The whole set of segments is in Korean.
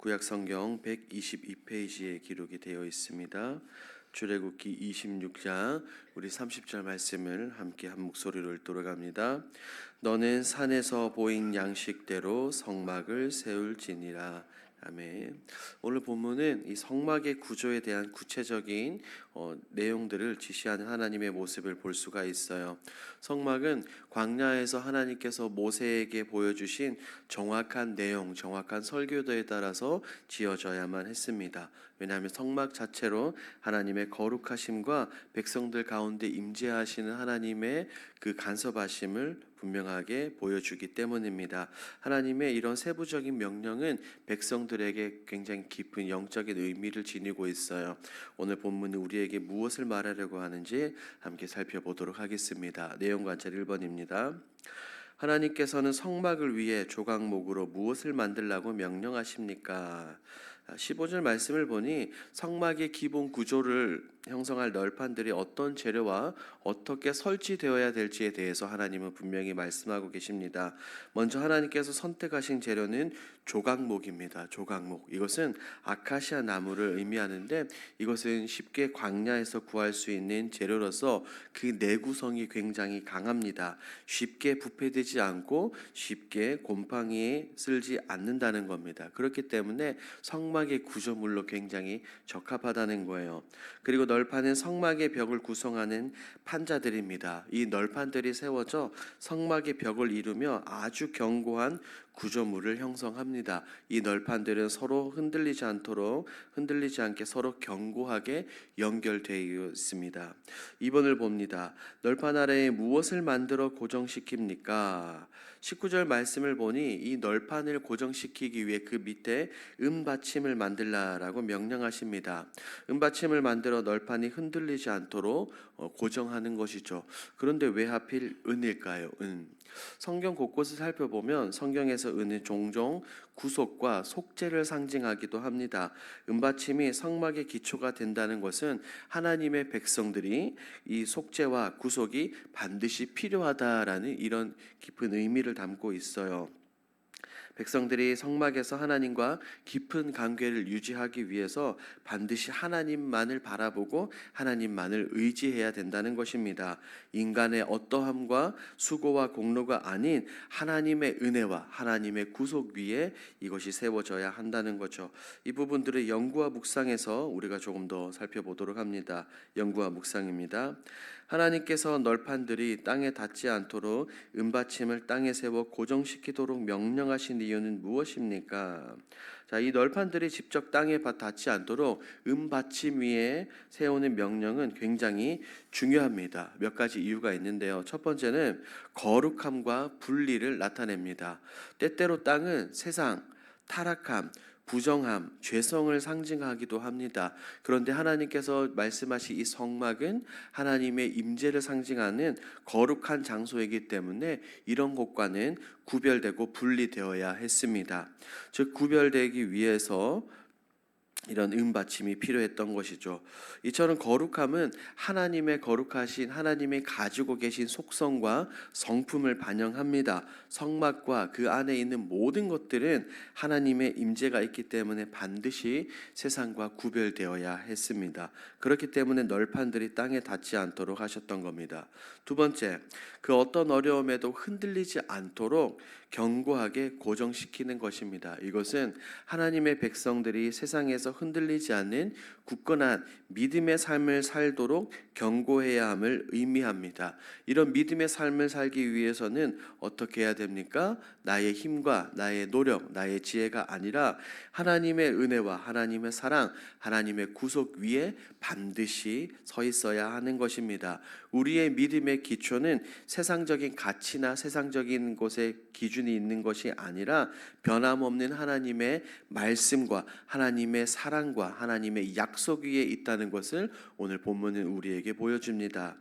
구약성경 122페이지에 기록이 되어 있습니다. 출애굽기 26장 우리 30절 말씀을 함께 한 목소리로 읽도록 합니다. 너는 산에서 보인 양식대로 성막을 세울지니라. 아멘. 오늘 본문은 이 성막의 구조에 대한 구체적인 내용들을 지시하는 하나님의 모습을 볼 수가 있어요. 성막은 광야에서 하나님께서 모세에게 보여주신 정확한 내용, 정확한 설교도에 따라서 지어져야만 했습니다. 왜냐하면 성막 자체로 하나님의 거룩하심과 백성들 가운데 임재하시는 하나님의 그 간섭하심을 분명하게 보여주기 때문입니다. 하나님의 이런 세부적인 명령은 백성들에게 굉장히 깊은 영적인 의미를 지니고 있어요. 오늘 본문은 우리에게 무엇을 말하려고 하는지 함께 살펴보도록 하겠습니다. 내용 관찰 1번입니다. 하나님께서는 성막을 위해 조각목으로 무엇을 만들라고 명령하십니까? 15절 말씀을 보니 성막의 기본 구조를 형성할 널판들이 어떤 재료와 어떻게 설치되어야 될지에 대해서 하나님은 분명히 말씀하고 계십니다. 먼저 하나님께서 선택하신 재료는 조각목입니다. 조각목. 이것은 아카시아 나무를 의미하는데 이것은 쉽게 광야에서 구할 수 있는 재료로서 그 내구성이 굉장히 강합니다. 쉽게 부패되지 않고 쉽게 곰팡이에 쓸지 않는다는 겁니다. 그렇기 때문에 성막의 구조물로 굉장히 적합하다는 거예요. 그리고 널판은 성막의 벽을 구성하는 판자들입니다. 이 널판들이 세워져 성막의 벽을 이루며 아주 견고한 구조물을 형성합니다. 이 널판들은 서로 흔들리지 않게 서로 견고하게 연결되어 있습니다. 2번을 봅니다. 널판 아래에 무엇을 만들어 고정시킵니까? 19절 말씀을 보니 이 널판을 고정시키기 위해 그 밑에 은받침을 만들라라고 명령하십니다. 은받침을 만들어 널판이 흔들리지 않도록 고정하는 것이죠. 그런데 왜 하필 은일까요? 성경 곳곳을 살펴보면 성경에서 은은 종종 구속과 속죄를 상징하기도 합니다. 은받침이 성막의 기초가 된다는 것은 하나님의 백성들이 이 속죄와 구속이 반드시 필요하다라는 이런 깊은 의미를 담고 있어요. 백성들이 성막에서 하나님과 깊은 관계를 유지하기 위해서 반드시 하나님만을 바라보고 하나님만을 의지해야 된다는 것입니다. 인간의 어떠함과 수고와 공로가 아닌 하나님의 은혜와 하나님의 구속 위에 이것이 세워져야 한다는 거죠. 이 부분들을 연구와 묵상에서 우리가 조금 더 살펴보도록 합니다. 연구와 묵상입니다. 하나님께서 널판들이 땅에 닿지 않도록 은받침을 땅에 세워 고정시키도록 명령하신 이유는 무엇입니까? 자, 이 널판들이 직접 땅에 닿지 않도록 은받침 위에 세우는 명령은 굉장히 중요합니다. 몇 가지 이유가 있는데요. 첫 번째는 거룩함과 분리를 나타냅니다. 때때로 땅은 세상, 타락함, 부정함, 죄성을 상징하기도 합니다. 그런데 하나님께서 말씀하신 이 성막은 하나님의 임재를 상징하는 거룩한 장소이기 때문에 이런 곳과는 구별되고 분리되어야 했습니다. 즉 구별되기 위해서 이런 은받침이 필요했던 것이죠. 이처럼 거룩함은 하나님의 거룩하신 하나님이 가지고 계신 속성과 성품을 반영합니다. 성막과 그 안에 있는 모든 것들은 하나님의 임재가 있기 때문에 반드시 세상과 구별되어야 했습니다. 그렇기 때문에 널판들이 땅에 닿지 않도록 하셨던 겁니다. 두 번째, 그 어떤 어려움에도 흔들리지 않도록 견고하게 고정시키는 것입니다. 이것은 하나님의 백성들이 세상에서 흔들리지 않는 굳건한 믿음의 삶을 살도록 견고해야 함을 의미합니다. 이런 믿음의 삶을 살기 위해서는 어떻게 해야 됩니까? 나의 힘과 나의 노력, 나의 지혜가 아니라 하나님의 은혜와 하나님의 사랑, 하나님의 구속 위에 반드시 서 있어야 하는 것입니다. 우리의 믿음의 기초는 세상적인 가치나 세상적인 곳에 기준이 있는 것이 아니라 변함없는 하나님의 말씀과 하나님의 사랑과 하나님의 약속 위에 있다는 것을 오늘 본문은 우리에게 보여줍니다.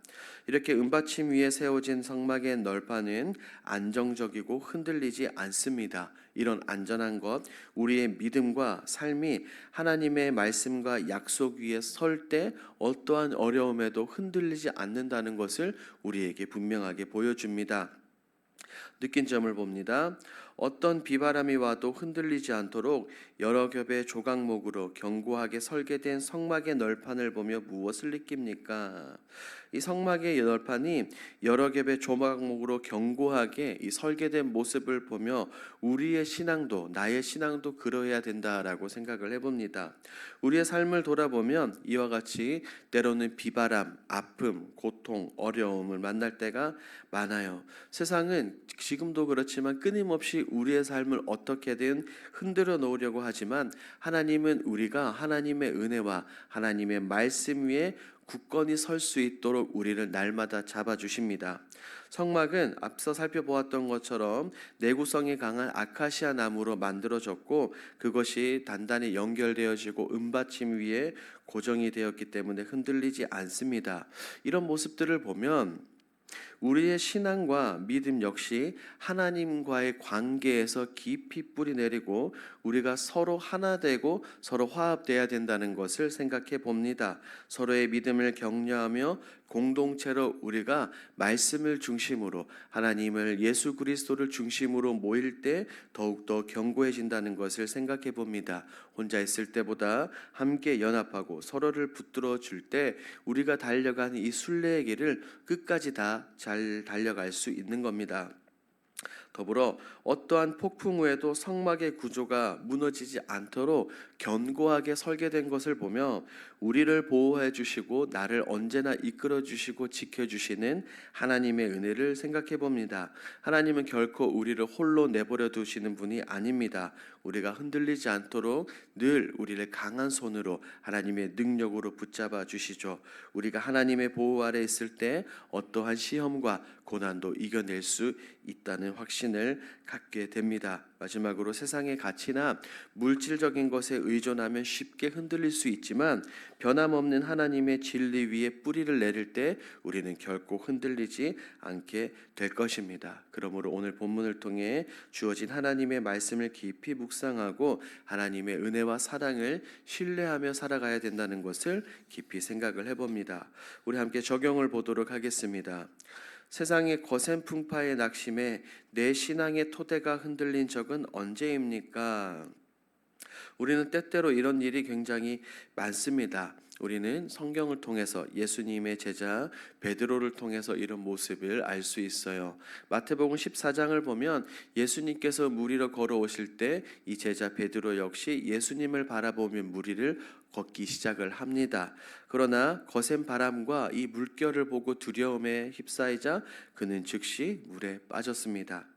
이렇게 은받침 위에 세워진 성막의 널판은 안정적이고 흔들리지 않습니다. 이런 안전한 것, 우리의 믿음과 삶이 하나님의 말씀과 약속 위에 설 때 어떠한 어려움에도 흔들리지 않는다는 것을 우리에게 분명하게 보여줍니다. 느낀 점을 봅니다. 어떤 비바람이 와도 흔들리지 않도록 여러 겹의 조각목으로 견고하게 설계된 성막의 널판을 보며 무엇을 느낍니까? 이 성막의 널판이 여러 겹의 조각목으로 견고하게 이 설계된 모습을 보며 우리의 신앙도, 나의 신앙도 그러해야 된다라고 생각을 해봅니다. 우리의 삶을 돌아보면 이와 같이 때로는 비바람, 아픔, 고통, 어려움을 만날 때가 많아요. 세상은 지금도 그렇지만 끊임없이 우리의 삶을 어떻게든 흔들어 놓으려고 하지만 하나님은 우리가 하나님의 은혜와 하나님의 말씀 위에 굳건히 설 수 있도록 우리를 날마다 잡아주십니다. 성막은 앞서 살펴보았던 것처럼 내구성이 강한 아카시아 나무로 만들어졌고 그것이 단단히 연결되어지고 은받침 위에 고정이 되었기 때문에 흔들리지 않습니다. 이런 모습들을 보면 우리의 신앙과 믿음 역시 하나님과의 관계에서 깊이 뿌리 내리고 우리가 서로 하나 되고 서로 화합돼야 된다는 것을 생각해 봅니다. 서로의 믿음을 격려하며 공동체로 우리가 말씀을 중심으로 하나님을 예수 그리스도를 중심으로 모일 때 더욱더 견고해진다는 것을 생각해 봅니다. 혼자 있을 때보다 함께 연합하고 서로를 붙들어 줄 때 우리가 달려가는 이 순례의 길을 끝까지 다 잘 달려갈 수 있는 겁니다. 더불어 어떠한 폭풍 후에도 성막의 구조가 무너지지 않도록 견고하게 설계된 것을 보며 우리를 보호해 주시고 나를 언제나 이끌어 주시고 지켜 주시는 하나님의 은혜를 생각해 봅니다. 하나님은 결코 우리를 홀로 내버려 두시는 분이 아닙니다. 우리가 흔들리지 않도록 늘 우리를 강한 손으로 하나님의 능력으로 붙잡아 주시죠. 우리가 하나님의 보호 아래 있을 때 어떠한 시험과 고난도 이겨낼 수 있다는 확신을 갖게 됩니다. 마지막으로 세상의 가치나 물질적인 것에 의존하면 쉽게 흔들릴 수 있지만 변함없는 하나님의 진리 위에 뿌리를 내릴 때 우리는 결코 흔들리지 않게 될 것입니다. 그러므로 오늘 본문을 통해 주어진 하나님의 말씀을 깊이 묵상하고 하나님의 은혜와 사랑을 신뢰하며 살아가야 된다는 것을 깊이 생각을 해봅니다. 우리 함께 적용을 보도록 하겠습니다. 세상의 거센 풍파에 낙심해 내 신앙의 토대가 흔들린 적은 언제입니까? 우리는 때때로 이런 일이 굉장히 많습니다. 우리는 성경을 통해서 예수님의 제자 베드로를 통해서 이런 모습을 알 수 있어요. 마태복음 14장을 보면 예수님께서 물 위로 걸어오실 때 이 제자 베드로 역시 예수님을 바라보며 물 위를 걷기 시작을 합니다. 그러나 거센 바람과 이 물결을 보고 두려움에 휩싸이자 그는 즉시 물에 빠졌습니다.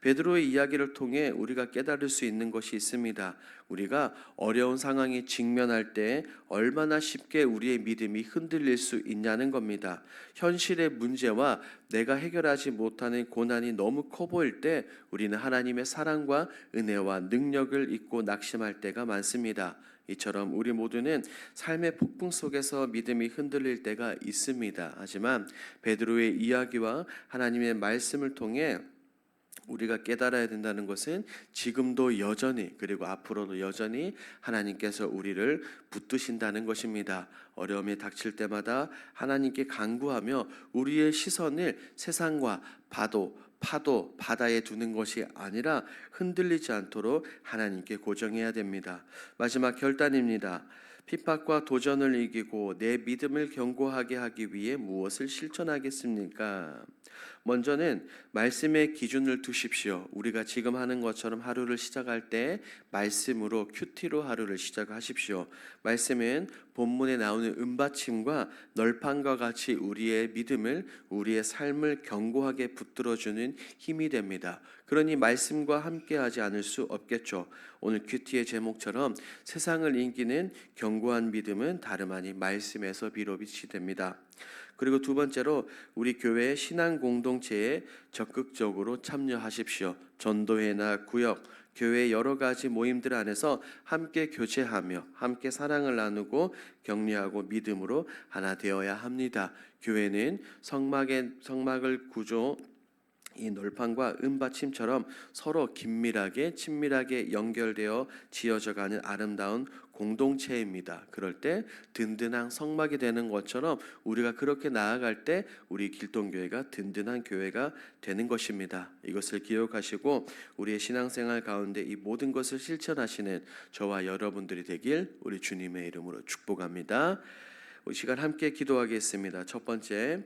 베드로의 이야기를 통해 우리가 깨달을 수 있는 것이 있습니다. 우리가 어려운 상황에 직면할 때 얼마나 쉽게 우리의 믿음이 흔들릴 수 있냐는 겁니다. 현실의 문제와 내가 해결하지 못하는 고난이 너무 커 보일 때 우리는 하나님의 사랑과 은혜와 능력을 잊고 낙심할 때가 많습니다. 이처럼 우리 모두는 삶의 폭풍 속에서 믿음이 흔들릴 때가 있습니다. 하지만 베드로의 이야기와 하나님의 말씀을 통해 우리가 깨달아야 된다는 것은 지금도 여전히 그리고 앞으로도 여전히 하나님께서 우리를 붙드신다는 것입니다. 어려움이 닥칠 때마다 하나님께 간구하며 우리의 시선을 세상과 파도, 바다에 두는 것이 아니라 흔들리지 않도록 하나님께 고정해야 됩니다. 마지막 결단입니다. 핍박과 도전을 이기고 내 믿음을 견고하게 하기 위해 무엇을 실천하겠습니까? 먼저는 말씀의 기준을 두십시오. 우리가 지금 하는 것처럼 하루를 시작할 때 말씀으로 큐티로 하루를 시작하십시오. 말씀은 본문에 나오는 은받침과 널판과 같이 우리의 믿음을, 우리의 삶을 견고하게 붙들어주는 힘이 됩니다. 그러니 말씀과 함께하지 않을 수 없겠죠. 오늘 큐티의 제목처럼 세상을 이기는 견고한 믿음은 다름 아닌 말씀에서 비롯이 됩니다. 그리고 두 번째로 우리 교회의 신앙 공동체에 적극적으로 참여하십시오. 전도회나 구역, 교회의 여러 가지 모임들 안에서 함께 교제하며 함께 사랑을 나누고 격려하고 믿음으로 하나 되어야 합니다. 교회는 성막을 이 널판과 은받침처럼 서로 긴밀하게 친밀하게 연결되어 지어져가는 아름다운 공동체입니다. 그럴 때 든든한 성막이 되는 것처럼 우리가 그렇게 나아갈 때 우리 길동교회가 든든한 교회가 되는 것입니다. 이것을 기억하시고 우리의 신앙생활 가운데 이 모든 것을 실천하시는 저와 여러분들이 되길 우리 주님의 이름으로 축복합니다. 이 시간 함께 기도하겠습니다. 첫 번째,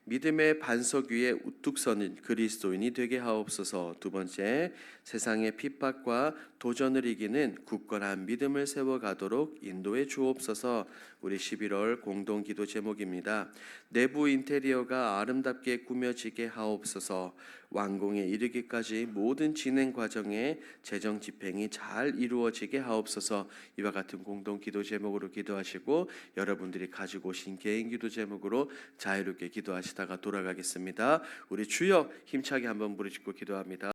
믿음의 반석 위에 우뚝 서는 그리스도인이 되게 하옵소서. 두 번째, 세상의 핍박과 도전을 이기는 굳건한 믿음을 세워가도록 인도해 주옵소서. 우리 11월 공동 기도 제목입니다. 내부 인테리어가 아름답게 꾸며지게 하옵소서. 완공에 이르기까지 모든 진행 과정에 재정 집행이 잘 이루어지게 하옵소서. 이와 같은 공동 기도 제목으로 기도하시고 여러분들이 가지고 오신 개인 기도 제목으로 자유롭게 기도하시다가 돌아가겠습니다. 우리 주여 힘차게 한번 부르짖고 기도합니다.